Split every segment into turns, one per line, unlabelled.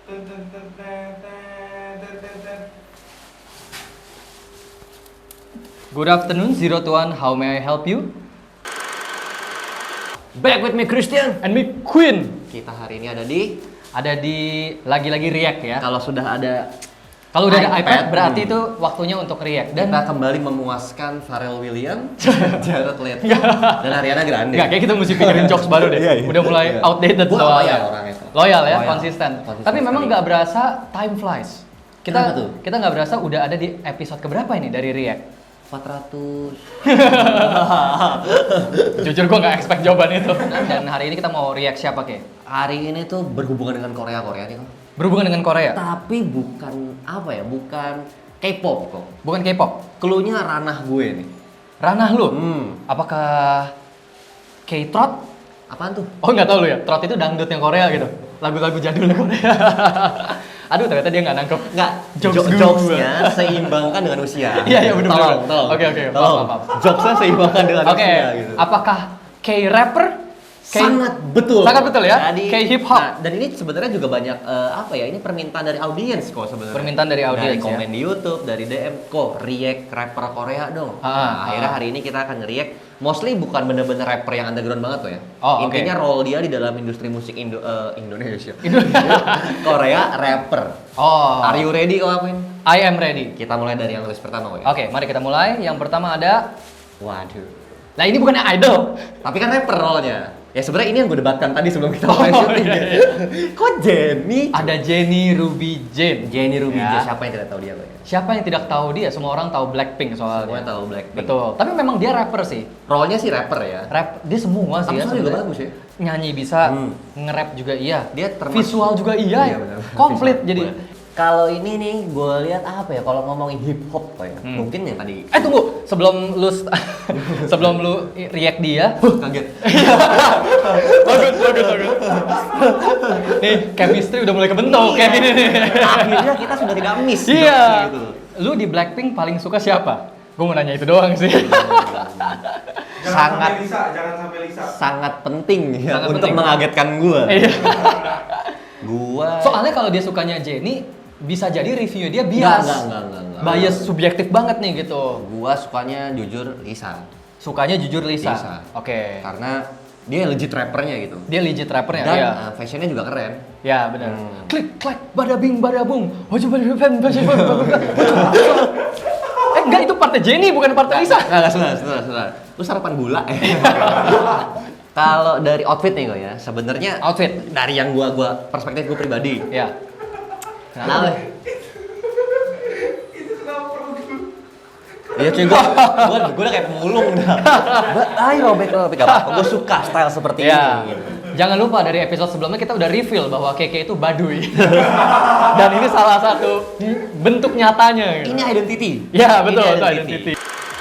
Good afternoon, Zero to One. How may I help you?
Back with me Christian.
And me Queen.
Kita hari ini ada
di lagi-lagi React ya.
kalau sudah ada
Kalau udah ada
iPad,
iPad berarti itu waktunya untuk React. Dan
kita kembali memuaskan Pharrell Williams, Jared Leto, dan Ariana Grande.
Enggak, kayak kita mesti pikirin jokes baru deh.
Iya.
Udah mulai outdated
Gua
soalnya.
loyal orangnya.
Loyal ya,
Loyal.
konsisten.
Konsisten
Tapi memang
sekali.
nggak berasa time flies.
Kenapa tuh?
Kita nggak berasa udah ada di episode keberapa ini dari React?
400.
Jujur gue nggak expect jawaban itu. Dan hari ini kita mau react siapa Ke?
Hari ini tuh berhubungan dengan Korea nih kok.
Berhubungan dengan Korea?
Tapi bukan apa ya, bukan K-pop kok.
Bukan K-pop?
Cluenya ranah gue nih.
Ranah lu? Apakah K-trot?
Apaan tuh?
Oh nggak tahu lu ya, trot itu dangdut yang Korea gitu. Lagu-lagu jadul Korea. Aduh ternyata dia nggak nangkep.
Enggak,
Jokes
jokesnya seimbangkan dengan usia.
Iya benar.
Tolong.
Oke,
Tolong.
maaf.
Jokesnya seimbangkan dengan
Oke,
usia gitu.
apakah K-rapper?
Sangat betul.
Sangat betul ya?
Jadi,
K-hip-hop.
Nah, dan ini sebenarnya juga banyak apa ya? Ini permintaan dari audiens kok sebenarnya.
Permintaan dari audiens,
Dari komen di YouTube, dari DM kok react rapper Korea dong. Akhirnya hari ini kita akan nge-react mostly bukan bener-bener rapper yang underground banget tuh ya.
Oh, oke.
Intinya role dia di dalam industri musik Indonesia. Korea rapper.
Oh,
Are you ready kok Queen?
I am ready.
Kita mulai dari yang list pertama kok ya.
Oke, mari kita mulai. Yang pertama ada,
Waduh.
nah ini bukan idol.
Tapi kan rapper role-nya. Ya sebenarnya ini yang gue debatkan tadi sebelum kita mulai
Oh,
syuting.
iya,
ya.
iya.
Kok Jenny?
Ada Jenny Ruby Jane.
Jenny Ruby
Ya.
J, siapa yang tidak tahu dia kok ya?
Siapa yang tidak tahu dia? Semua orang tahu Blackpink soalnya.
Semuanya tahu Blackpink.
Betul. Tapi memang dia rapper sih.
Role-nya sih rapper ya.
Rap dia semua sih
Tapi
ya.
suara juga
sebenarnya.
bagus ya.
Nyanyi bisa, nge-rap juga iya.
Dia termasuk-
visual juga iya.
Iya, benar.
Komplit
Visual.
jadi.
Kalau ini nih gue lihat apa ya, kalau ngomongin hip hop kok ya. Mungkin yang tadi
Tunggu, sebelum lu sebelum lu react dia.
kaget.
bagus. Nih, chemistry udah mulai kebentuk kayak gini nih.
Akhirnya kita sudah tidak miss.
Iya.
Gitu.
Lu di Blackpink paling suka siapa? Gue mau nanya itu doang sih.
Sangat
Jangan sampai Lisa.
sangat penting ya
Sangat
untuk
penting.
mengagetkan gue.
Iya.
Gua
Soalnya kalau dia sukanya Jenny, bisa jadi review dia bias.
Enggak.
Bias subjektif banget nih gitu.
Gua sukanya jujur Lisa.
Sukanya jujur Lisa.
Lisa.
Oke.
Karena dia legit rappernya gitu.
Dia legit rappernya,
Dan
ya.
fashionnya juga keren.
Ya benar. Klik klak bada bing bada bung. Enggak, itu partai Jenny bukan partai Lisa.
Enggak, sebentar. Lu sarapan gula ya? Kalau dari outfit nih kok ya, sebenarnya
Outfit.
dari yang gua perspektif gua pribadi.
Ya.
Nah,
Itu kenapa perlu
iya cuy gua udah kayak pemulung dah. Ayo robek gak apa-apa. Gua suka style seperti
Ya.
ini. Gitu.
Jangan lupa dari episode sebelumnya kita udah reveal bahwa Keke itu baduy. Dan ini salah satu bentuk nyatanya. Gitu.
Ini identity.
Ya betul,
Ini
itu identity.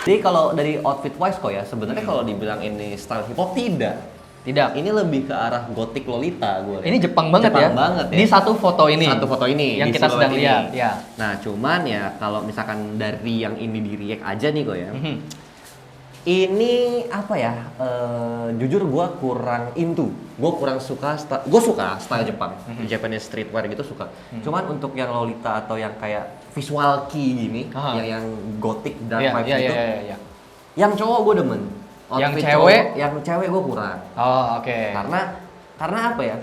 Jadi kalau dari outfit wise kok ya, sebenarnya kalau dibilang ini style hip hop tidak.
Tidak.
Ini lebih ke arah gothic Lolita gue.
Ini Jepang banget ya.
Jepang banget ya.
Di satu foto ini.
Satu foto ini
Yang
di
kita sedang
silhouette
lihat,
ini.
ya.
Nah, cuman ya kalau misalkan dari yang ini di react aja nih kok ya.
Mhm.
Ini apa ya? Jujur gue kurang into. Gue kurang suka gue suka style Jepang. Japanese streetwear gitu suka. Cuman untuk yang Lolita atau yang kayak visual key gini,
Aha.
yang gothic dark
Iya,
vibes
iya,
gitu.
iya.
Yang cowok gue demen.
Yang
Outfit
cewek?
cowok, yang cewek gue kurang.
Oh, oke.
Karena apa ya?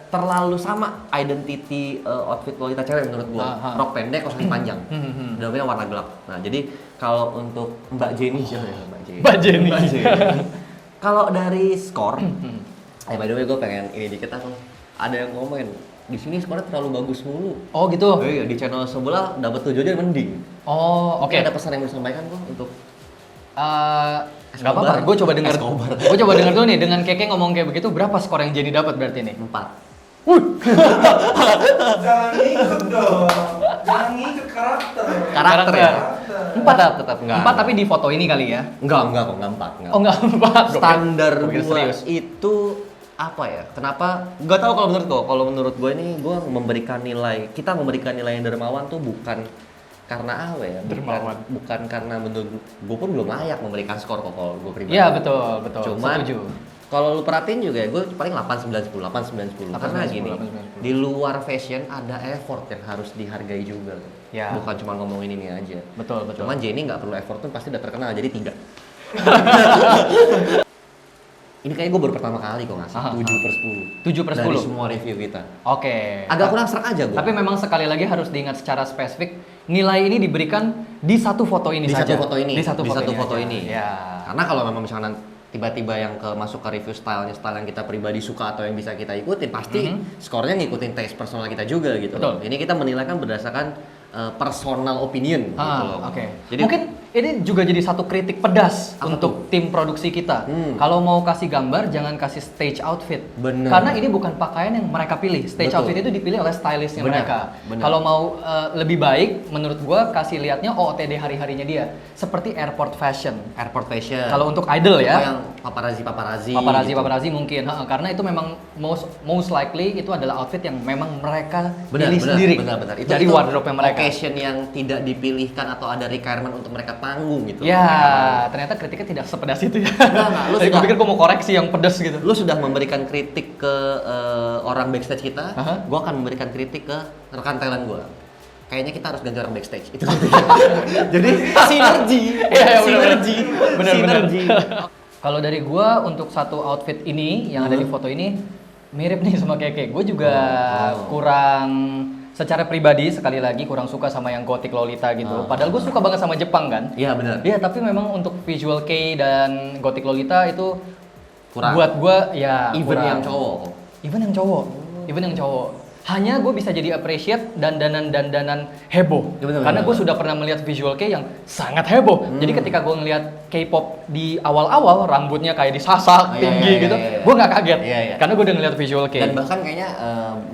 Terlalu sama identity outfit Lolita cewek menurut gue.
Aha.
Rok pendek, kaos kaki panjang. Dalamnya warna gelap. Nah, jadi kalau untuk Mbak Jenny siapa ya?
Mbak Jenny.
Kalau dari skor, by the way gue pengen ini dikit aku. Ada yang komen di sini skornya terlalu bagus mulu.
Oh gitu.
Iya, di channel sebelah dapat 7 aja mending.
Oh, oke.
Ada pesan yang mau disampaikan kok untuk
Nggak apa-apa, gue coba dengar.
Escobar.
Gue coba dengar dulu nih dengan Keke ngomong kayak begitu, berapa skor yang Jenny dapat berarti nih?
4.
Jangan ngikut dong. Jangan ngikut karakter.
Karakter ya?
Empat
Tetap enggak.
Empat tapi di foto ini kali ya?
Enggak kok, enggak 4.
Oh enggak empat.
Standar
Gua kira
gua
serius.
itu apa ya? Kenapa? Enggak tahu kalau menurut gua. Kalau menurut gua ini gua memberikan nilai, kita memberikan nilai yang dermawan tuh bukan karena apa ya?
Dermawan.
Bukan karena menurut gua pun belum layak memberikan skor kok kalau gua pribadi.
Iya betul.
Cuman
Setuju.
Kalau lu perhatiin juga ya, gue paling 8, 9, 10, 8, 9, 10.
8,
Karena
9, 10,
gini,
8, 9, 10.
di luar fashion ada effort yang harus dihargai juga.
Ya.
Bukan cuma ngomongin ini aja.
Betul.
Cuman Jenny nggak perlu effort tuh pasti udah terkenal, jadi 3. Ini kayak gue baru pertama kali kok ngasih
Aha,
7/10.
7/10.
Dari semua review kita.
Oke.
Agak kurang serak aja gue.
Tapi memang sekali lagi harus diingat secara spesifik, nilai ini diberikan di satu foto ini
di
saja.
satu foto ini.
Di satu foto
aja.
ini. Ya.
Karena kalau memang misalkan tiba-tiba yang masuk ke review style yang kita pribadi suka atau yang bisa kita ikutin, pasti skornya ngikutin taste personal kita juga gitu.
Betul.
Ini kita menilai kan berdasarkan personal opinion gitu loh.
Oke.
Jadi
Mungkin ini juga jadi satu kritik pedas
Apa
untuk tim produksi kita. Kalau mau kasih gambar, jangan kasih stage outfit.
Bener.
Karena ini bukan pakaian yang mereka pilih. Stage
Betul.
outfit itu dipilih oleh stylistnya
Bener,
mereka.
bener.
Kalau mau lebih baik, menurut gua kasih lihatnya OOTD hari-harinya dia. Seperti airport fashion.
airport fashion.
Kalau untuk idol
Atau
ya.
yang paparazzi gitu.
Paparazzi mungkin. Karena itu memang most likely itu adalah outfit yang memang mereka
Benar,
pilih
benar,
sendiri
benar.
dari wardrobe mereka.
Occasion yang tidak dipilihkan atau ada requirement untuk mereka tanggung gitu.
Ya, ternyata kritiknya tidak sepedas itu ya.
Enggak, lu
Tadi gue
sudah-
pikir gue mau koreksi yang pedas gitu.
Lu sudah memberikan kritik ke orang backstage kita,
Aha.
gua akan memberikan kritik ke rekan talent gua. Kayaknya kita harus ganti orang backstage. Itu jadi sinergi.
Iya, benar,
Sinergi.
benar.
Sinergi.
Kalau dari gua untuk satu outfit ini yang ada di foto ini mirip nih sama Keke. Gue juga kurang secara pribadi sekali lagi kurang suka sama yang Gothic Lolita gitu. Padahal gue suka banget sama Jepang kan.
Iya benar.
Iya, tapi memang untuk visual K dan Gothic Lolita itu
Kurang.
buat gua ya
Even
kurang.
yang cowok.
Even yang cowok. Even yang cowok. Hanya gue bisa jadi appreciate dandanan heboh.
Ya, bener,
Karena
bener.
gue sudah pernah melihat visual K yang sangat heboh. Jadi ketika gue ngelihat K-pop di awal-awal rambutnya kayak disasak
Iya,
tinggi
iya,
gitu,
iya, iya.
gue nggak kaget.
Iya, iya.
Karena gue udah ngelihat visual K.
Dan bahkan kayaknya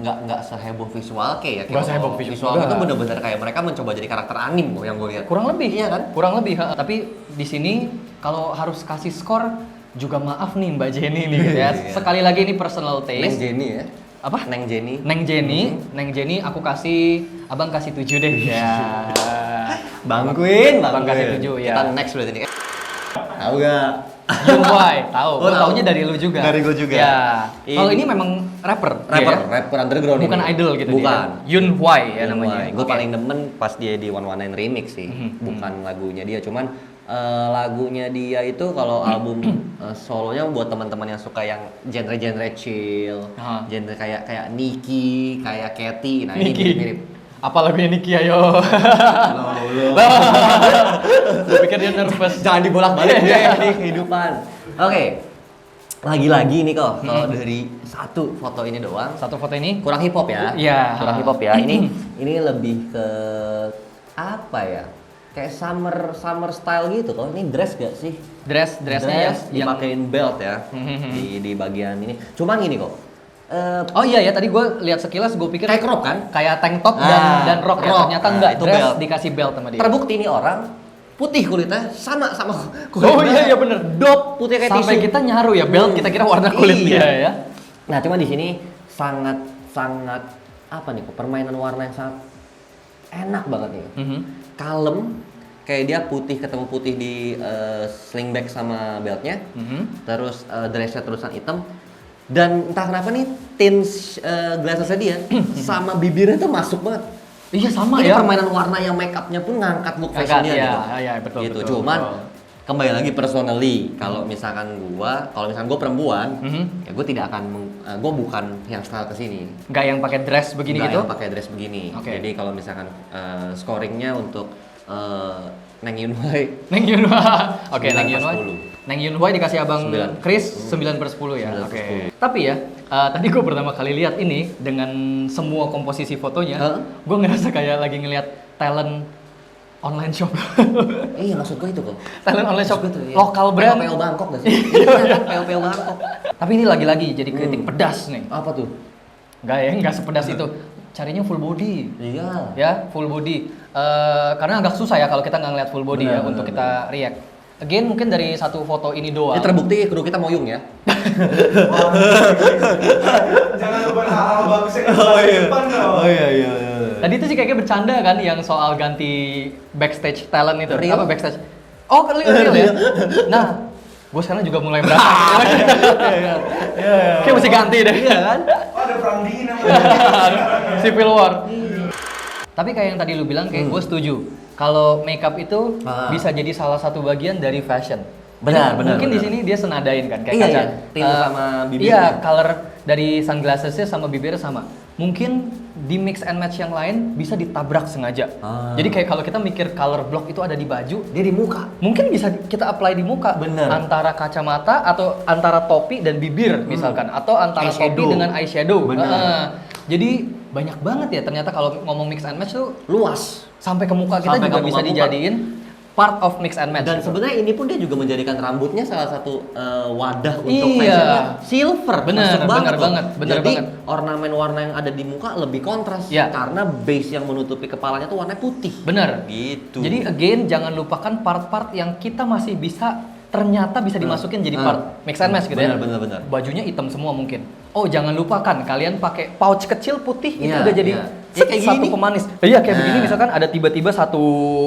nggak seheboh visual kayak ya.
Nggak seheboh visual.
itu bener-bener kayak mereka mencoba jadi karakter anim kok yang gue lihat.
Kurang lebih,
Iya kan?
Kurang lebih. Tapi di sini kalau harus kasih skor juga maaf nih Mbak Jenny nih gitu ya.
Iya.
Sekali lagi ini personal
Neng
taste.
Jenny ya.
Apa?
Neng Jenny.
Neng Jenny, aku kasih, abang kasih 7 deh. Ya.
Bangkuin,
Abang kasih 7 ya.
Kita next berarti nih. Tahu gak?
Yunhwai, tahu.
Oh,
Gue
tahu.
taunya dari lu juga.
Dari gua juga.
Ya. Kalau
Ini-
ini memang rapper.
Rapper,
dia ya?
rapper underground
Bukan
ini.
idol gitu
Bukan.
dia. Yunhwai ya namanya.
Gue
Oke.
paling demen pas dia di 119 remix sih, bukan lagunya dia, cuman lagunya dia itu kalau album solonya buat teman-teman yang suka yang genre-genre chill,
Aha.
genre kayak Nicki, kayak Katy, nah ini
Niki.
mirip-mirip.
Apa lagunya Niki ayo? Gue pikir dia nervous.
Jangan dibolak-balik ya ini kehidupan. Oke. Lagi-lagi nih kok, kalau dari satu foto ini doang,
Satu foto ini
kurang hip hop ya.
Iya.
Kurang hip hop ya. Ini lebih ke apa ya? Kayak summer style gitu. Kalau ini dress gak sih?
dressnya
Dress
yang
dipakein belt ya di bagian ini. Cuman gini kok.
Oh iya ya, tadi gue lihat sekilas gue pikir
Kayak crop kan?
kayak tank top
Ah,
dan rok ya.
rok.
Ternyata
Nah,
enggak,
itu
dress
belt.
dikasih belt sama dia.
Terbukti ini orang putih kulitnya sama kulit.
Oh
gua.
iya bener.
Dop putih kayak
Sampai
tisu.
kita nyaru ya belt, kita kira warna kulit
Iya.
dia ya.
Nah, cuma di sini sangat apa nih kok, permainan warna yang sangat enak banget nih. Kalem, kayak dia putih ketemu putih di slingback sama beltnya. Terus dressnya terusan hitam. Dan entah kenapa nih tint glassesnya dia sama bibirnya tuh masuk banget.
Iya sama
Ini
ya.
permainan warna yang make upnya pun ngangkat look
Ngangkat,
fashionnya
iya,
gitu.
iya, betul,
Gitu.
betul,
Cuman
betul.
kembali lagi personally, kalau misalkan gue perempuan, ya gue tidak akan, gue bukan yang style kesini.
Nggak yang pakai dress begini
Nggak
gitu.
yang pakai dress begini.
Oke.
Jadi kalau misalkan scoringnya untuk Neng Yunhwai,
Neng Yunhwa. Oke,
9
Neng
per
Yunhwa.
10.
Neng Yunhwa dikasih abang
9.
Chris 9/10 ya.
9/10.
Oke. Tapi ya, tadi gue pertama kali lihat ini dengan semua komposisi fotonya,
Hah?
gue ngerasa kayak lagi ngelihat talent online shop.
Iya maksud gue itu kok.
Talent online shop
Maksud gue tuh, iya.
lokal brand.
PO Bangkok gak sih? Iya kan PO Bangkok.
Tapi ini lagi-lagi jadi kritik pedas nih.
Apa tuh?
Enggak ya, enggak sepedas itu. Carinya full body.
Iya.
Ya, full body. Karena agak susah ya kalau kita nggak ngeliat full body ya
Benar,
untuk
benar,
kita react. Again, mungkin dari satu foto ini doang.
Ini terbukti kru kita moyung ya.
Jangan lupa hal-hal bagus yang di depan dong.
iya.
Tadi itu sih kayaknya bercanda kan yang soal ganti backstage talent itu.
Real?
Apa backstage? Oh, real ya. Nah, gue sekarang juga mulai berasa. Kayak mesti ganti deh.
Iya kan?
Oh, ada perang dingin namanya.
Civil War. Tapi kayak yang tadi lu bilang, kayak gue setuju. Kalau makeup itu bisa jadi salah satu bagian dari fashion.
Benar, benar.
Mungkin di
benar.
sini dia senadain kan, kayak
Iya,
kaca.
iya. Tint sama bibirnya.
Iya, color dari sunglassesnya sama bibirnya sama. Mungkin di mix and match yang lain bisa ditabrak sengaja. Jadi kayak kalau kita mikir color block itu ada di baju,
Dia di muka.
mungkin bisa kita apply di muka.
Bener.
Antara kacamata atau antara topi dan bibir misalkan, atau antara topi
Eyeshadow.
dengan eyeshadow.
Bener.
Jadi banyak banget ya ternyata kalau ngomong mix and match tuh
Luas.
sampai ke muka kita
Sampai
juga
ke
bisa
muka.
dijadiin part of mix and match.
Dan
gitu.
sebenarnya ini pun dia juga menjadikan rambutnya salah satu wadah untuk
Iya.
fashionnya. Silver,
Bener,
masuk
bener
loh.
banget, bener
Jadi
banget.
ornamen warna yang ada di muka lebih kontras
Iya.
karena base yang menutupi kepalanya tuh warna putih.
Bener.
Gitu.
Jadi again jangan lupakan part-part yang kita masih bisa ternyata bisa dimasukin jadi part mix and match gitu ya.
Bener, bener.
Bajunya hitam semua mungkin. Oh jangan lupakan kalian pakai pouch kecil putih itu
Iya,
udah jadi
iya. Ya, kayak
satu
gini.
pemanis. Iya kayak begini
Nah.
misalkan ada tiba-tiba satu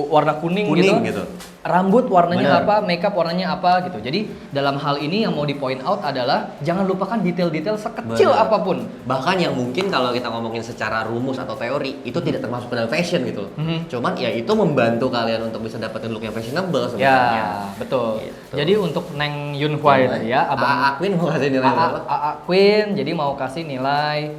warna kuning gitu. Rambut warnanya
Bener.
apa, makeup warnanya apa gitu. Jadi dalam hal ini yang mau di point out adalah jangan lupakan detail-detail sekecil
Bener.
apapun.
Bahkan yang mungkin kalau kita ngomongin secara rumus atau teori itu tidak termasuk ke dalam fashion gitu. Cuman ya itu membantu kalian untuk bisa dapetin look yang fashionable sebenarnya.
Ya, betul.
Gitu.
Jadi untuk Neng Yun Hwai tadi ya, Abang
Aquin mau kasih nilai berapa?
AA Queen jadi mau kasih nilai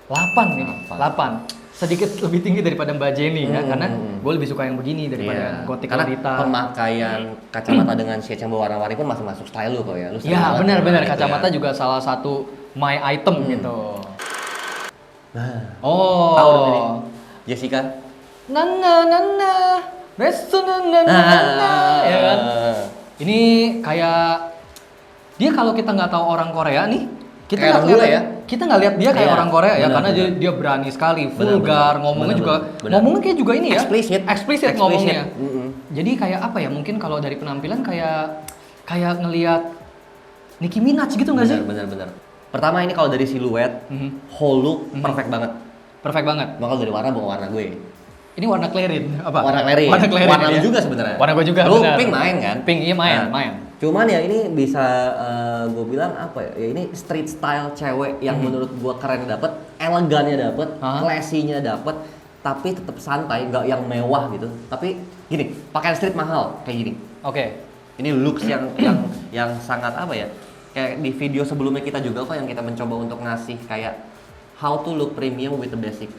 8 nih. 8. Sedikit lebih tinggi daripada Mbak Jenny ya, karena gue lebih suka yang begini daripada yang gotik
Karena
lolita.
pemakaian kacamata dengan shades yang berwarna-warni pun masih masuk style lu kok ya. Lu sering
Ya,
banget
benar-benar
gitu
kacamata
ya.
juga salah satu my item gitu.
Nah,
Oh.
tahu dong ini. Jessica.
Nana, restu nana, ya kan? Ini kayak dia kalau kita nggak tahu orang Korea nih, kita
Kayak
nggak
orang bule
kelihatan- kita nggak lihat dia kayak
Iya,
orang Korea ya,
benar,
karena
benar.
dia berani sekali,
Benar,
vulgar,
benar.
ngomongnya
Benar,
juga,
benar.
ngomongnya kayak juga ini ya,
Eksplisit.
eksplisit
Eksplisit.
ngomongnya.
Mm-mm.
Jadi kayak apa ya? Mungkin kalau dari penampilan kayak ngelihat Nicki Minaj gitu nggak sih?
Benar. Pertama ini kalau dari siluet,
Mhm.
whole look perfect banget.
Perfect banget.
Makanya dari warna bukan warna gue.
Ini warna klerin apa?
Warna klerin.
Warna klerin.
Warna lu
ya?
juga sebenarnya.
Warna gue juga.
Lu
benar.
pink main kan?
Pink iya main,
Nah,
main.
Cuman ya ini bisa gue bilang apa ya? Ya ini street style cewek yang menurut gue keren dapet, elegannya dapet, classy-nya dapet, tapi tetap santai, nggak yang mewah gitu. Tapi gini, pakaian street mahal kayak gini.
Oke.
Ini looks yang sangat apa ya? Kayak di video sebelumnya kita juga kok yang kita mencoba untuk ngasih kayak how to look premium with the basic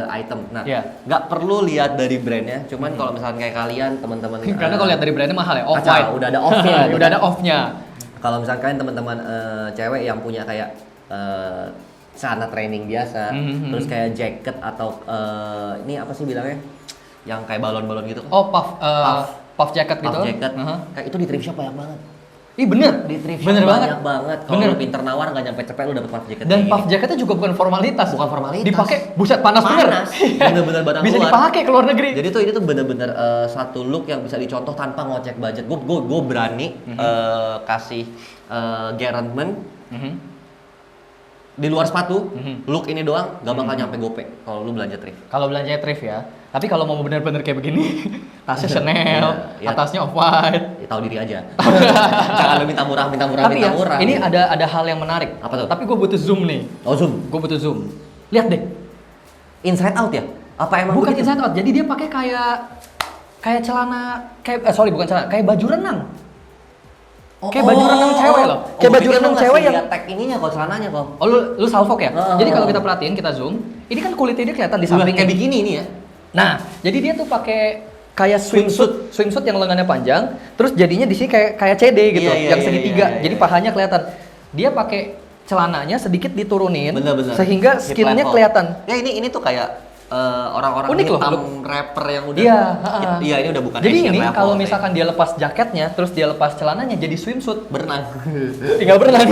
item. Nah,
Iya.
nggak perlu lihat dari brandnya, cuman kalau misalkan kayak kalian teman-teman
Karena kalau lihat dari brandnya mahal ya,
kacau,
off-white.
udah ada off-nya gitu
Udah
kan.
ada off-nya.
Kalau misalkan kalian teman-teman cewek yang punya kayak celana training biasa, terus kayak jacket atau ini apa sih bilangnya? Yang kayak balon-balon gitu.
Oh, puff jacket gitu.
Puff jacket.
Uh-huh.
Kayak itu di thrift shop banyak banget.
Ih bener,
Di thrift shop
bener
banyak
banget.
banget. Kalau
Bener.
lu pinter nawar nggak nyampe cepet lu dapet puff jacket.
Dan
kayak
puff
gini.
jacketnya juga bukan formalitas.
Bukan formalitas.
Dipakai, buset panas bener.
Bener-bener barang
Bisa
luar.
dipakai ke luar negeri.
Jadi tuh ini tuh bener-bener satu look yang bisa dicontoh tanpa ngocek budget. Gue berani kasih guarantee
Mhm.
di luar sepatu,
Mhm.
look ini doang gak bakal nyampe gope kalau lu belanja thrift.
Kalau belanjanya thrift ya. Tapi kalau mau bener-bener kayak begini, tasnya Chanel,
Iya.
atasnya off-white.
Ya, tahu diri aja. Jangan lu minta murah.
Tapi ya, ini ada hal yang menarik.
Apa tuh?
Tapi gue butuh zoom nih.
Oh zoom,
Gue butuh zoom. Lihat deh.
inside out ya? Apa emang
Bukan
begitu?
inside out. Jadi dia pakai kayak celana, bukan celana, kayak baju renang. Kayak baju renang cewek loh. Kayak baju renang cewek yang
tag ininya kok, celananya kok.
Oh lu salfok ya?
Oh.
Jadi kalau kita perhatiin, kita zoom, ini kan kulitnya dia kelihatan di samping.
Kayak bikini ini ya.
Nah, jadi dia tuh pakai kayak swimsuit yang lengannya panjang, terus jadinya di sini kayak CD gitu,
Iya,
yang
iya,
segitiga.
iya, iya,
Jadi
iya.
pahanya kelihatan. Dia pakai celananya sedikit diturunin,
Bener-bener.
sehingga
Hip
skinnya
level.
kelihatan.
Ya ini tuh kayak orang-orang
Unik loh,
hitam rapper yang udah.
Iya,
Iya ini udah bukan
Jadi
Asian
ini
level,
kalau
kayak
misalkan dia lepas jaketnya, terus dia lepas celananya jadi swimsuit.
berenang.
Tinggal berenang.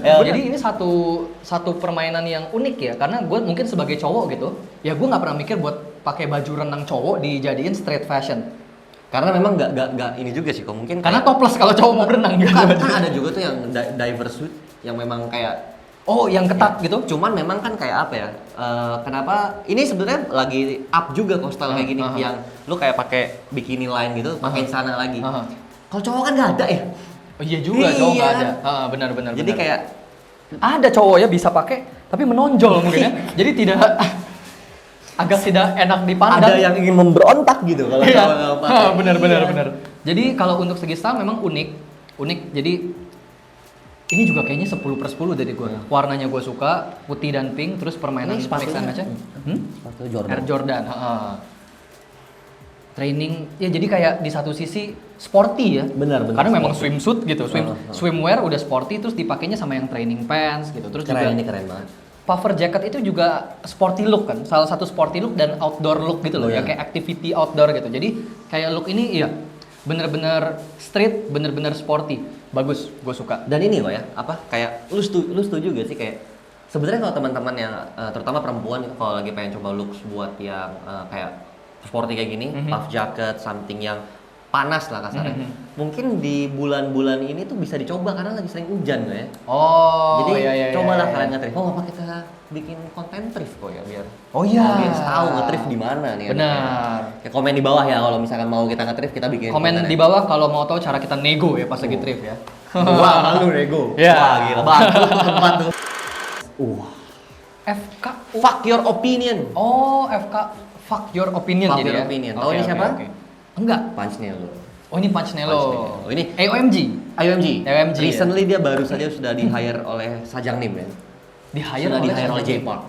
Ya,
Jadi ini satu permainan yang unik ya, karena gue mungkin sebagai cowok gitu, ya gue nggak pernah mikir buat pakai baju renang cowok dijadiin street fashion.
Karena memang nggak ini juga sih kok mungkin.
Karena
kayak-
topless kalau cowok mau berenang gitu.
kan ada juga tuh yang diver suit yang memang kayak
Oh, yang ketat gitu?
cuman memang kan kayak apa ya? Kenapa ini sebenarnya lagi up juga kok style kayak gini
Aha.
yang lu kayak pakai bikini line gitu, pakai celana lagi.
Aha.
Kalau cowok kan nggak ada ya.
Oh iya juga, cowok nggak
Iya.
ada. Benar.
Jadi kayak
ada cowok ya bisa pakai, tapi menonjol mungkin ya. Jadi tidak agak tidak enak dipandang.
ada yang ingin memberontak gitu kalau
Iya.
cowok nggak pakai.
Benar. Jadi kalau untuk segi style memang unik. Jadi ini juga kayaknya 10/10 dari gue. Warnanya gue suka, putih dan pink, terus permainan
Ini
mix and match-nya.
Sepatu Jordan.
Air Jordan. Training, ya jadi kayak di satu sisi sporty ya.
Benar.
Karena memang
sporty.
swimsuit gitu, swimwear udah sporty, terus dipakainya sama yang training pants gitu. Terus juga
Ini keren banget.
puffer jacket itu juga sporty look kan, salah satu sporty look dan outdoor look gitu loh,
Oh,
ya
iya.
kayak activity outdoor gitu. Jadi kayak look ini iya bener-bener street, bener-bener sporty, bagus, gue suka.
Dan ini loh ya, apa kayak lu setuju gak sih kayak sebenarnya kalau teman-teman yang terutama perempuan kalau lagi pengen coba looks buat yang kayak sporty kayak gini, puff jacket, something yang panas lah kasarnya. Mungkin di bulan-bulan ini tuh bisa dicoba karena lagi sering hujan ya.
Oh,
Jadi
iya,
cobalah
iya.
kalian nge-thrift. Oh, apa kita bikin konten thrift kok ya biar
Oh iya.
audiens tahu nge-thrift di mana nih.
Benar.
Kayak komen di bawah ya kalau misalkan mau kita nge-thrift kita bikin
Komen
konten
di
ya.
bawah kalau mau tahu cara kita nego ya pas lagi thrift ya.
Wah, malu nego.
Ya.
Wah, gila. Batu tempat tuh.
FK.
Fuck your opinion.
Oh, FK fuck your opinion
Fuck
jadi
your
ya.
opinion.
Oke,
Tahu ini
oke,
siapa?
oke. Enggak.
Punchnya lo.
Oh ini Punch Nelo.
Oh, ini
AOMG.
IOMG.
IOMG, ya?
Recently dia baru saja sudah di hire oleh Sajang Nim ya.
Di-hire
Sudah di hire oleh
siapa?
J Park.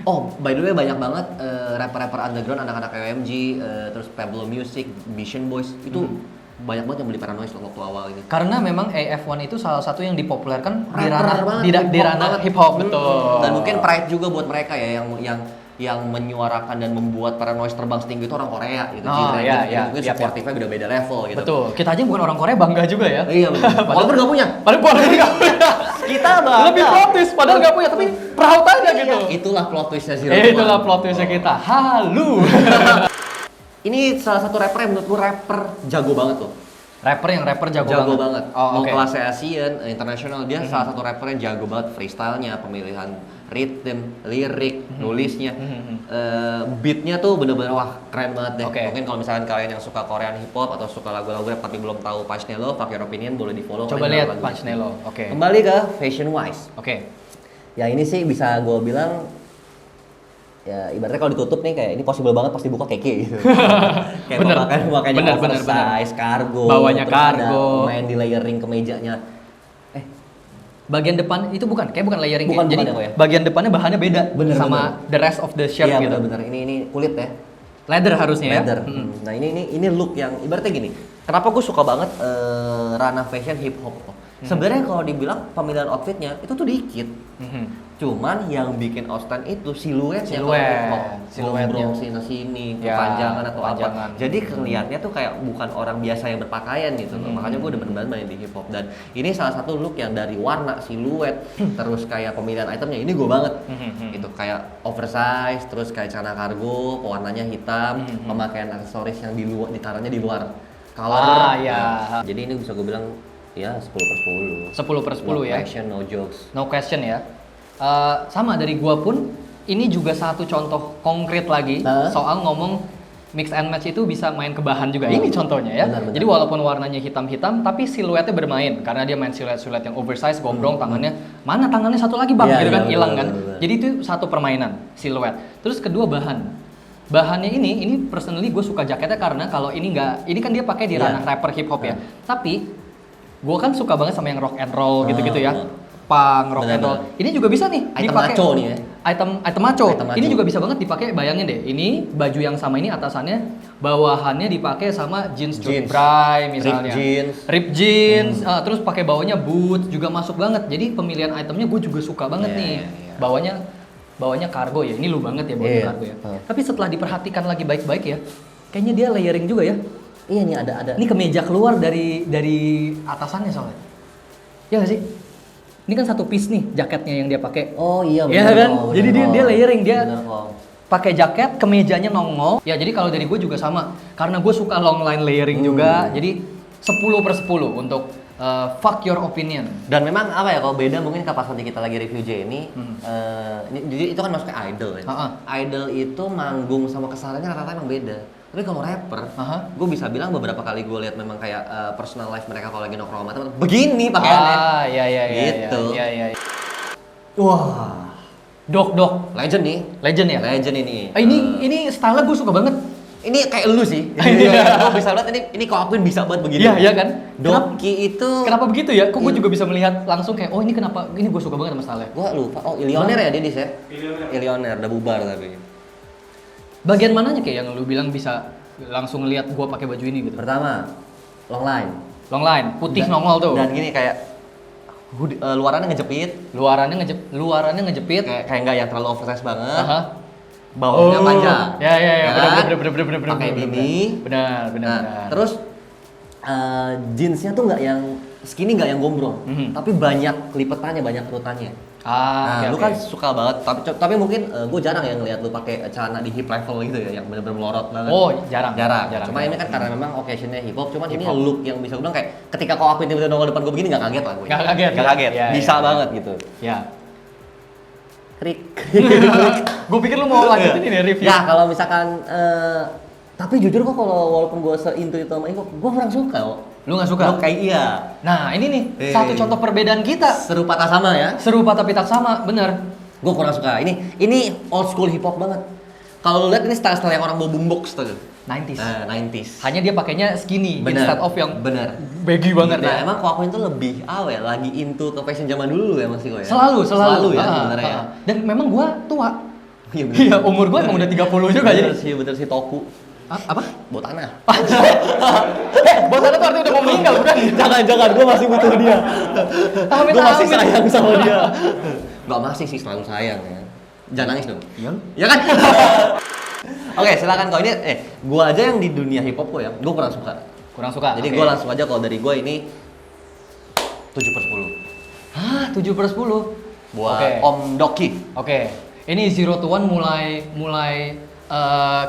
Oh, by the way banyak banget rapper-rapper underground anak-anak IOMG, terus Pablo Music, Vision Boys itu banyak banget yang beli Paranoise waktu awal ini.
Karena memang AF1 itu salah satu yang dipopulerkan di
Rapper
ranah
banget,
di ranah hip hop betul.
Dan mungkin pride juga buat mereka ya yang menyuarakan dan membuat Paranoise terbang setinggi itu orang Korea gitu.
Oh,
genre
iya,
gitu.
iya.
Mungkin
Iya,
supportive-nya beda-beda level gitu.
Betul. Kita aja bukan orang Korea bangga juga ya.
Iya benar. Walaupun nggak punya.
Padahal nggak punya.
Kita bangga.
Lebih plot twist padahal nggak punya tapi proud aja gitu.
Itulah plot twistnya Zero
Itulah
One.
plot twistnya kita. Halu.
Ini salah satu rapper yang menurutku rapper jago banget tuh.
rapper jago
banget.
Oh,
Mau
oke.
kelasnya Asian, internasional dia salah satu rapper yang jago banget freestyle-nya, pemilihan rhythm, lirik, nulisnya. Beatnya tuh bener-bener wah keren banget deh.
Oke.
Mungkin kalau misalkan kalian yang suka Korean hip hop atau suka lagu-lagu rap tapi belum tahu Punch Nelo, Fuck Your Opinion boleh di follow.
Coba lihat Punch Nelo. Oke.
Kembali ke fashion wise.
Oke.
Ya ini sih bisa gue bilang ya ibaratnya kalau ditutup nih kayak ini possible banget pas dibuka keke gitu. Kayak
Bener.
makanya
Bener.
oversize, kargo,
Bawahnya
terus ada
kargo.
main di layering kemejanya.
Bagian depan itu bukan layering.
Bukan,
Jadi
bukan ya, Ko, ya?
bagian depannya bahannya beda
Bener,
sama the rest of the shirt
Iya
gitu.
benar-benar ini kulit ya.
Leather harusnya
Leather.
ya.
Nah ini look yang ibaratnya gini. Kenapa gue suka banget ranah fashion hip hop? Sebenarnya kalau dibilang pemilihan outfitnya itu tuh dikit. Cuman yang bikin outstand itu siluetnya kalau hip hop.
Siluetnya.
Gombrong sini,
Ya,
kepanjangan atau
kepanjangan.
apa. Jadi kelihatannya tuh kayak bukan orang biasa yang berpakaian gitu. Makanya gue demen banget main di hip hop dan ini salah satu look yang dari warna, siluet, terus kayak pemilihan itemnya ini gue banget. Gitu kayak oversize, terus kayak celana kargo, warnanya hitam, pemakaian aksesoris yang di luar ditaruhnya di luar color.
Ya.
Nah, jadi ini bisa gue bilang ya 10/10.
10/10 ya.
No question, no jokes.
No question ya. Sama dari gua pun ini juga satu contoh konkret lagi soal ngomong mix and match itu bisa main ke bahan juga. Ini contohnya ya.
Benar.
Jadi walaupun warnanya hitam-hitam tapi siluetnya bermain karena dia main siluet-siluet yang oversize, gombrong, tangannya mana tangannya satu lagi bang
Iya,
gitu
iya,
kan
benar,
hilang kan.
benar.
Jadi itu satu permainan siluet. Terus kedua bahan. Bahannya ini personally gue suka jaketnya karena kalau ini kan dia pakai di
Iya.
ranah rapper hip hop ya. Tapi gue kan suka banget sama yang rock and roll gitu-gitu ya. Punk, rock and roll.
Benar-benar.
Ini juga bisa nih
Item
dipakai.
maco nih ya.
Item maco.
Item maco.
Ini juga bisa banget dipakai. Bayangin deh, ini baju yang sama ini atasannya, bawahannya dipakai sama jeans Cut
Jeans.
Bray misalnya.
Ripped jeans.
Ripped jeans, terus pakai bawahnya boots juga masuk banget. Jadi pemilihan itemnya gue juga suka banget
Iya,
nih.
iya.
Bawahnya kargo ya. Ini lu banget ya bawahnya
Iya.
kargo ya. Tapi setelah diperhatikan lagi baik-baik ya, kayaknya dia layering juga ya.
Iya nih ada.
Ini kemeja keluar dari atasannya soalnya. Ya nggak sih? Ini kan satu piece nih jaketnya yang dia pakai.
Oh iya
Iya
benar.
kan?
kok,
Jadi
benar
dia
kok.
layering, dia
Benar kok.
pakai jaket, kemejanya nongol. Ya jadi kalau dari gue juga sama. Karena gue suka long line layering juga. Jadi 10/10 untuk fuck your opinion.
Dan memang apa ya, kalau beda mungkin pas nanti kita lagi review J ini, jadi itu kan masuknya idol ya. Idol itu manggung sama kesalahannya rata-rata emang beda. Tapi kalau rapper, gue bisa bilang beberapa kali gue lihat memang kayak personal life mereka kalau lagi nongkrong sama teman begini pakaiannya.
Iya.
Gitu.
Iya.
Wah,
Dok.
legend nih.
Legend ya?
Legend ini.
Ini style gue suka banget.
Ini kayak lu sih. Gue bisa lihat ini kok akuin bisa banget begini.
Iya kan?
Doki itu
Kenapa begitu ya? Kok gue juga bisa melihat langsung kayak, oh ini kenapa? Ini gue suka banget sama style-nya.
Gue lupa. Oh, Illionaire ya dia dis ya?
Illionaire.
Illionaire, udah bubar tapi.
Bagian mananya kayak yang lu bilang bisa langsung lihat gue pakai baju ini gitu?
Pertama, long line.
Long line, putih nongol tuh.
Dan gini kayak luarannya ngejepit,
Luarannya ngejepit.
kayak nggak yang terlalu oversize banget.
Bawahnya
panjang.
Ya,
Kan?
bener.
Pakai ini.
Benar.
Terus jeansnya tuh nggak yang skinny, nggak yang gombrong, tapi banyak lipetannya, banyak kerutannya. Lu kan suka banget, tapi mungkin gue jarang ya ngeliat lu pakai celana di hip level gitu ya, yang bener-bener melorot banget.
Oh, jarang.
Cuma ini kan karena memang occasionnya hip hop, cuman ini look yang bisa gue bilang kayak ketika kau akuin tiba-tiba nongol depan gue begini nggak kaget lah gue.
Nggak kaget. Ya,
bisa banget gitu.
Ya.
Krik.
Gue pikir lu mau lanjutin ini review.
Ya kalau misalkan, tapi jujur kok kalau walaupun gue se-into itu sama hip hop, gue kurang suka kok.
Lu nggak suka?
Look kayak iya.
Nah ini nih satu contoh perbedaan kita.
Serupa tak sama ya.
Serupa tapi tak sama, bener.
Gue kurang suka. Ini old school hip hop banget. Kalau lu lihat ini style-style yang orang bawa boombox tuh.
90s.
90s.
Hanya dia pakainya skinny instead of yang baggy banget ya.
Emang kok aku itu lebih lagi into ke fashion zaman dulu ya masih kok ya.
Selalu
ya sebenarnya ya.
Dan memang gua tua.
Iya,
Iya, umur gua emang udah 30 juga jadi.
Bener sih Toku.
Apa?
Bawa tanah.
Bos Anda tuh artinya udah mau meninggal bukan?
Jangan, gue masih butuh dia. Gue masih
Amit.
sayang sama dia. Gak masih sih, selalu sayang ya. Jangan nangis dong.
Iya.
Ya kan? Oke, silakan kau ini. Gue aja yang di dunia hip hop ya, gue kurang suka.
Kurang suka.
Jadi gue langsung aja kalau dari gue ini 7/10.
Hah, 7/10.
Buat Om Doki.
Oke. Ini 0 to 1 mulai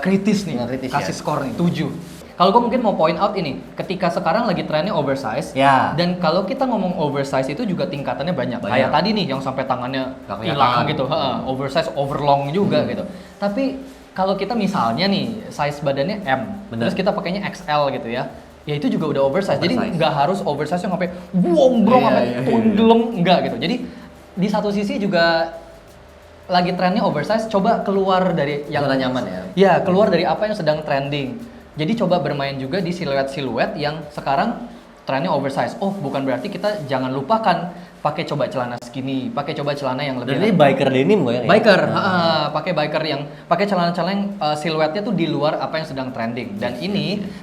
kritis nih.
Kritis,
kasih
ya.
skor nih 7. Kalau gue mungkin mau point out ini, ketika sekarang lagi trennya oversize,
Ya.
dan kalau kita ngomong oversize itu juga tingkatannya banyak. Kayak tadi nih yang sampai tangannya
Gak
hilang
kelihatan.
gitu, oversize, overlong juga gitu. Tapi kalau kita misalnya nih size badannya M,
Bener.
terus kita pakainya XL gitu ya itu juga udah oversize. Jadi
Oversize.
nggak harus oversize yang sampai gombrong sampai tenggelam, enggak gitu. Jadi di satu sisi juga lagi trennya oversize, coba keluar dari yang
Zona nyaman ya.
Ya, keluar dari apa yang sedang trending. Jadi coba bermain juga di siluet-siluet yang sekarang trennya oversize. Oh, bukan berarti kita jangan lupakan pakai coba celana skinny, pakai coba celana yang lebih
Dan ini biker denim gue ya.
biker, pakai biker yang pakai celana-celana yang siluetnya tuh di luar apa yang sedang trending.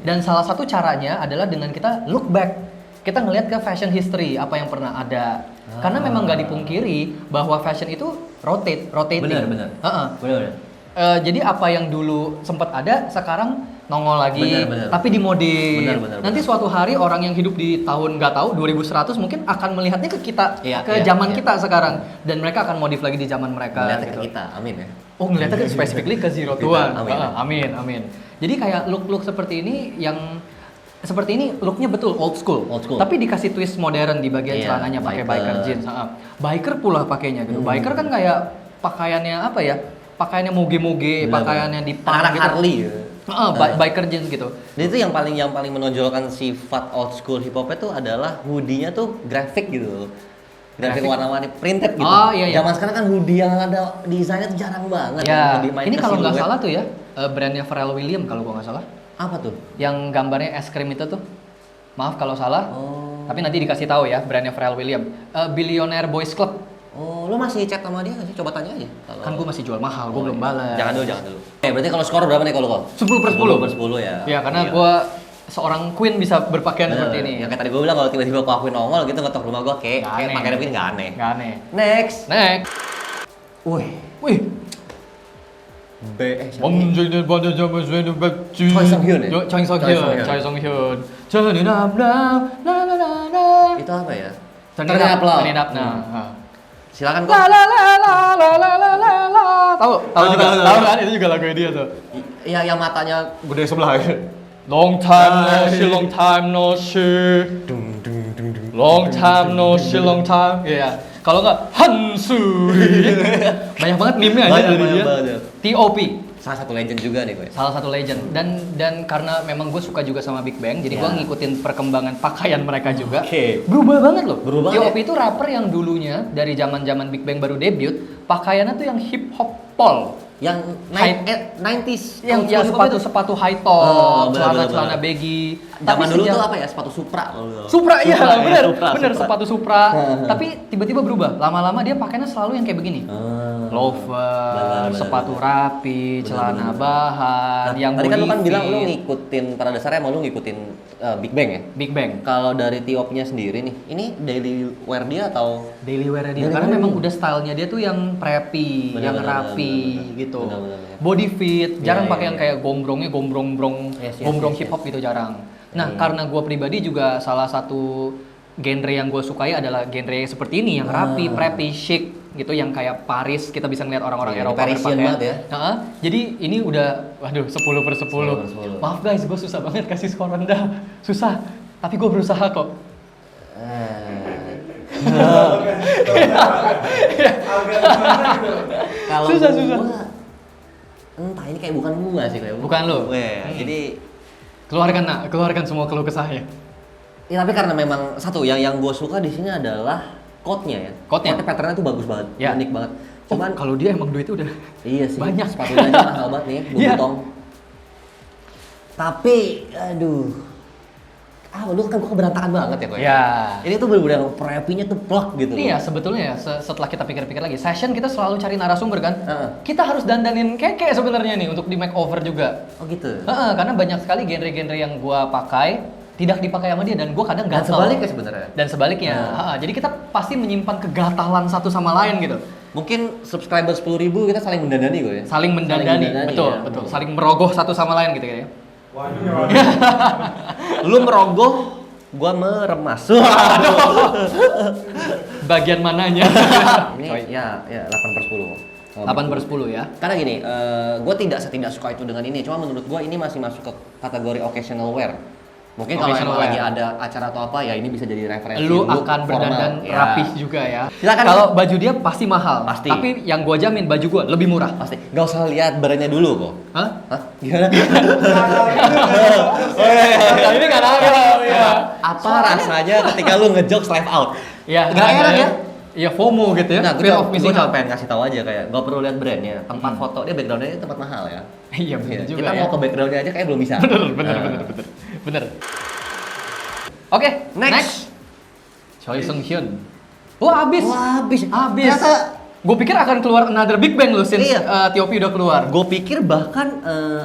Dan salah satu caranya adalah dengan kita look back. Kita ngelihat ke fashion history apa yang pernah ada. Karena memang nggak dipungkiri bahwa fashion itu rotating.
Benar. Benar.
Jadi apa yang dulu sempat ada sekarang nongol lagi,
Benar.
tapi dimodif.
Benar.
Nanti suatu hari orang yang hidup di tahun nggak tahu 2100 mungkin akan melihatnya ke kita, zaman kita sekarang, dan mereka akan modif lagi di zaman mereka.
Melihatnya
gitu.
ke kita, amin ya.
Oh, ngeliatnya kan specifically ke Zero to One.
Amin.
Amin. Jadi kayak look seperti ini yang seperti ini looknya betul old school. Tapi dikasih twist modern di bagian celananya pakai biker jeans. Biker pula pakainya gitu. Biker kan kayak pakaiannya apa ya? Pakaiannya moge-moge, pakaiannya di punk
anak
gitu.
Harley.
Biker jeans gitu.
Dan itu yang paling menonjolkan sifat old school hip hop itu adalah hoodie-nya tuh grafik gitu. Grafik warna-warni printed gitu.
Oh, iya.
Zaman sekarang kan hoodie yang ada desainnya tuh jarang banget.
Ya,
Lebih main
ini
ke
kalau nggak
siluet.
salah tuh ya, brandnya Pharrell Williams kalau gua nggak salah.
Apa tuh?
Yang gambarnya es krim itu tuh. Maaf kalau salah.
Oh.
Tapi nanti dikasih tahu ya brandnya Pharrell Williams. Billionaire Boys Club.
Oh, lo masih chat sama dia nggak sih? Coba tanya aja.
Kan gue masih jual mahal, gue belum balas.
Jangan dulu. Berarti kalau skor berapa nih kalau kau?
10/10
ya.
Ya, karena gue seorang queen bisa berpakaian seperti ini.
Yang kayak tadi gue bilang kalau tiba-tiba aku akuin nongol gitu ngetok rumah gue kayak pakaian begini nggak aneh.
Nggak aneh.
Next.
Wih.
Choi Sung Hyun ya?
Choi Sung Hyun.
Itu apa ya?
Turn it up.
Silakan kok.
Tahu kan itu juga lagu dia tuh.
Iya, yang matanya
Gede sebelah. Long time no see. Long time no see, long time. Iya. Kalau nggak Hansuri. Banyak banget meme-nya aja dari dia.
banyak.
T.O.P.
Salah satu legend juga nih gue.
Salah satu legend dan karena memang gue suka juga sama Big Bang, jadi gue
Ya.
ngikutin perkembangan pakaian mereka juga.
Oke.
Berubah banget loh.
Berubah banget
T.O.P itu rapper yang dulunya dari zaman-zaman Big Bang baru debut, pakaiannya tuh yang hip hop pol.
Yang
High-
90s
Yang ya, sepatu high top,
Oh, benar,
celana
benar.
baggy.
Zaman dulu
sejak-
tuh apa ya? Sepatu Supra.
Supra, iya
Supra, ya,
bener,
Supra,
bener
Supra.
sepatu Supra. Tapi tiba-tiba berubah. Lama-lama dia pakainya selalu yang kayak begini. Loafer,
Benar, benar,
sepatu
benar.
rapi, celana bahan, yang
tadi kan lu kan
body
bilang lu
fit.
ngikutin pada dasarnya emang lu ngikutin Big Bang ya.
Big Bang.
Kalau dari T.O.P-nya sendiri nih, ini daily wear dia atau
Daily wear dia
Daily
karena
wear
memang
dia.
udah stylenya dia tuh yang preppy,
Benar,
yang
benar,
rapi
benar.
gitu.
Benar, benar, benar.
Body fit, jarang
Iya,
pakai
iya,
yang
iya.
kayak gombrongnya gombrong-brong,
Yes, yes,
gombrong
yes,
hip hop
yes.
gitu jarang. Nah,
Hmm.
karena gue pribadi juga salah satu genre yang gue sukai adalah genre seperti ini yang rapi, preppy, chic gitu, yang kayak Paris kita bisa ngeliat orang-orang
Iya,
Eropa
Parisian
berpakaian.
banget ya.
Nah, jadi ini udah, waduh 10/10.
10/10.
Maaf guys, gue susah banget kasih skor rendah, susah. Tapi gue berusaha kok.
Agak gimana gitu.
Kalau
Susah,
gua,
susah.
entah ini kayak bukan gua sih kayak.
Bukan lu?
Jadi
Keluarkan semua keluh kesahnya.
ya tapi karena memang satu yang gue suka di sini adalah coat-nya ya.
Coat-nya?
Patternnya tuh bagus banget,
Ya.
unik banget.
Cuman
Cuman
kalau dia emang duitnya udah
iya sih.
banyak.
Sepatunya aja mahal banget nih,
Iya.
Louboutin. Tapi aduh. Lu kan gua keberantakan banget ya kok.
Ya.
Ini tuh bener-bener yang preppy-nya tuh plak gitu. loh.
Iya, sebetulnya ya setelah kita pikir-pikir lagi, session kita selalu cari narasumber kan.
Heeh.
Kita harus dandanin keke sebenarnya nih untuk di makeover juga.
Oh gitu.
Karena banyak sekali genre-genre yang gua pakai tidak dipakai sama dia dan gua kadang
Dan
gatal.
sebaliknya sebenarnya.
Dan sebaliknya. Jadi kita pasti menyimpan kegatalan satu sama lain gitu.
Mungkin subscriber 10.000 kita saling mendandani gue ya.
Saling mendandani, betul,
ya.
betul. Saling merogoh satu sama lain gitu ya.
Waduh,
Lu merogoh, gua meremas.
Bagian mananya?
Ini ya 8/10.
8/10 ya.
Karena gini, gue tidak suka itu dengan ini. Cuma menurut gue ini masih masuk ke kategori occasional wear. Mungkin kalau
Occasional
emang lagi
wear.
ada acara atau apa ya ini bisa jadi referensi.
Lu
look
akan
formal.
berdandan
Ya.
rapih juga ya.
Silakan.
Kalau baju dia pasti mahal.
Pasti.
Tapi yang gua jamin baju gua lebih murah.
Pasti. Gak usah lihat brandnya dulu kok.
Hah?
Hah? Gimana?
Ini nggak ada ya.
Apa rasanya ketika lu ngejokes live out?
Ya,
Nggak enak ya?
Iya FOMO gitu ya.
Nah, gue
Fear of missing
cuma
out.
pengen kasih tahu aja kayak gak perlu lihat brandnya, tempat foto dia backgroundnya ini tempat mahal ya.
Iya benar
Iya,
juga
kita
ya.
mau ke backgroundnya aja kayak belum bisa.
Bener. Oke,
Next.
next. Choi Sung Hyun. Wah, habis.
Wah, habis.
Habis.
Ternyata
Gue pikir akan keluar another Big Bang loh since
Iya.
T.O.P udah keluar.
gue pikir bahkan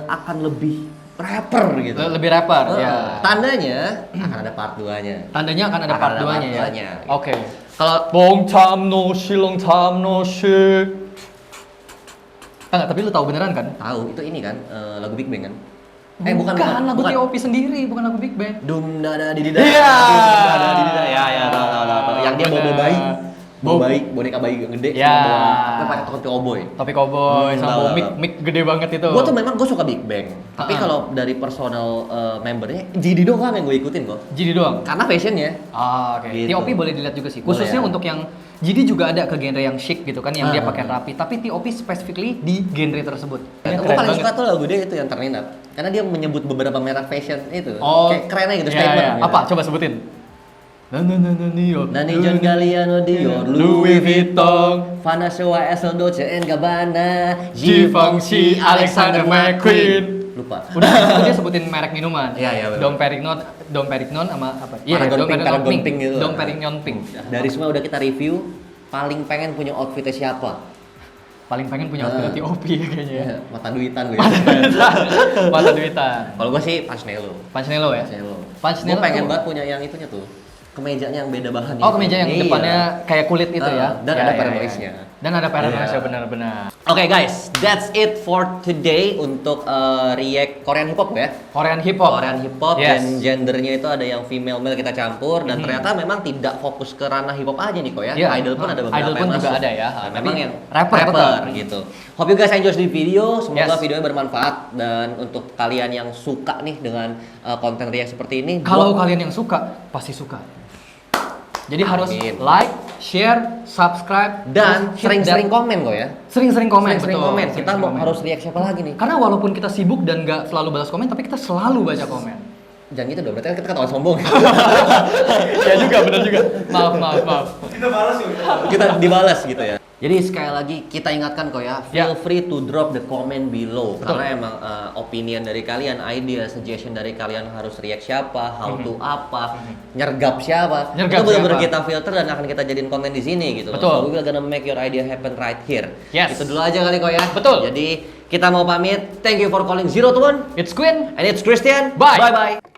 akan lebih rapper gitu.
Lebih rapper ya.
Tandanya akan ada part 2-nya.
Tandanya akan ada part 2-nya ya.
2-nya.
Oke.
Kalau
Long time no see, long time no see. Enggak, tapi lu tahu beneran kan?
tahu itu ini kan lagu Big Bang kan?
Bukan lagu T.O.P sendiri, bukan lagu Big Bang.
Dum dada didida.
Iya.
Dum dada didida. Ya, tahu. Yang dia bawa bayi. Bawa
Bau-
bayi, boneka bayi gede
Ya.
sama bawa apa pakai topi cowboy.
Topi cowboy sama
tahu,
bawa
tahu.
mic gede banget itu.
Gue tuh memang gue suka Big Bang, tapi kalau dari personal membernya JD doang yang gue ikutin kok.
Jadi doang.
Karena fashionnya.
Oke.
Gitu.
T.O.P boleh dilihat juga sih.
Boleh
Khususnya
ya.
untuk yang GD juga ada ke genre yang chic gitu kan, yang dia
Ah.
pakai rapi. Tapi T.O.P specifically di genre tersebut. Ini
Gue
keren
paling
banget.
suka tuh lagu dia itu yang Turn It Up. Karena dia menyebut beberapa merek fashion itu.
Oh,
Kayak keren aja gitu
iya,
statement.
iya.
gitu.
Apa? Coba sebutin.
Nani John Galliano Dior,
Louis Vuitton,
Vanessa YSL Dolce & Gabbana,
Givenchy, Alexander McQueen.
Lupa.
Udah itu dia sebutin merek minuman.
Iya, iya, bener.
Dom Perignon sama apa?
Paragon
Dom
Pink,
Perignon
Paragon
Pink.
Pink gitu.
Dom Perignon Pink.
Dari semua udah kita review, paling pengen punya outfitnya siapa?
Paling pengen punya outfit T.O.P kayaknya ya.
Mata duitan gue.
Mata duitan.
Kalau gue sih Panchnelo.
Panchnelo ya?
Gue
Panchnelo
pengen
tuh-
banget punya yang itunya tuh. Kemejanya yang beda bahan.
Oh,
gitu.
kemeja yang
Iya.
depannya kayak kulit itu ya.
Dan
Ya,
ada
ya,
pattern
ya.
lace-nya.
Dan ada pattern
Iya.
lace-nya benar-benar.
Oke guys, that's it for today untuk react Korean hip hop ya.
Korean hip hop.
Korean hip hop
Yes.
dan gendernya itu ada yang female male kita campur dan ternyata memang tidak fokus ke ranah hip hop aja nih kok ya.
Iya.
Idol pun ada beberapa
Idol pun
yang
juga
masuk.
ada ya.
Dan
Tapi
memang yang
rapper tetap.
gitu. Hope you guys enjoy the video. Semoga
Yes.
videonya bermanfaat dan untuk kalian yang suka nih dengan konten react seperti ini,
Kalau
gua-
kalian yang suka, pasti suka. Jadi harus
Amin.
like, share, subscribe,
Dan
terus hit
sering-sering
that-
komen kok ya.
Sering-sering komen,
Sering-sering
betul.
komen. Kita
Sering-sering
mau
komen.
harus react siapa lagi nih?
Karena walaupun kita sibuk dan nggak selalu balas komen, tapi kita selalu baca komen.
Jangan gitu dong, berarti kan kita ketahuan sombong.
Ya juga, benar juga. Maaf.
Kita balas yuk.
Kita dibalas gitu ya. Jadi sekali lagi kita ingatkan kok ya,
Ya.
feel free to drop the comment below.
Betul.
Karena emang opinion dari kalian, idea, suggestion dari kalian harus react siapa, how to apa, nyergap siapa.
Nyergap
Itu benar-benar
siapa.
kita filter dan akan kita jadiin konten di sini gitu.
Betul.
So we will gonna make your idea happen right here.
Yes.
Itu dulu aja kali kok ya.
Betul.
Jadi kita mau pamit. Thank you for calling 0 to 1.
It's Quinn.
And it's Christian.
Bye.
Bye-bye.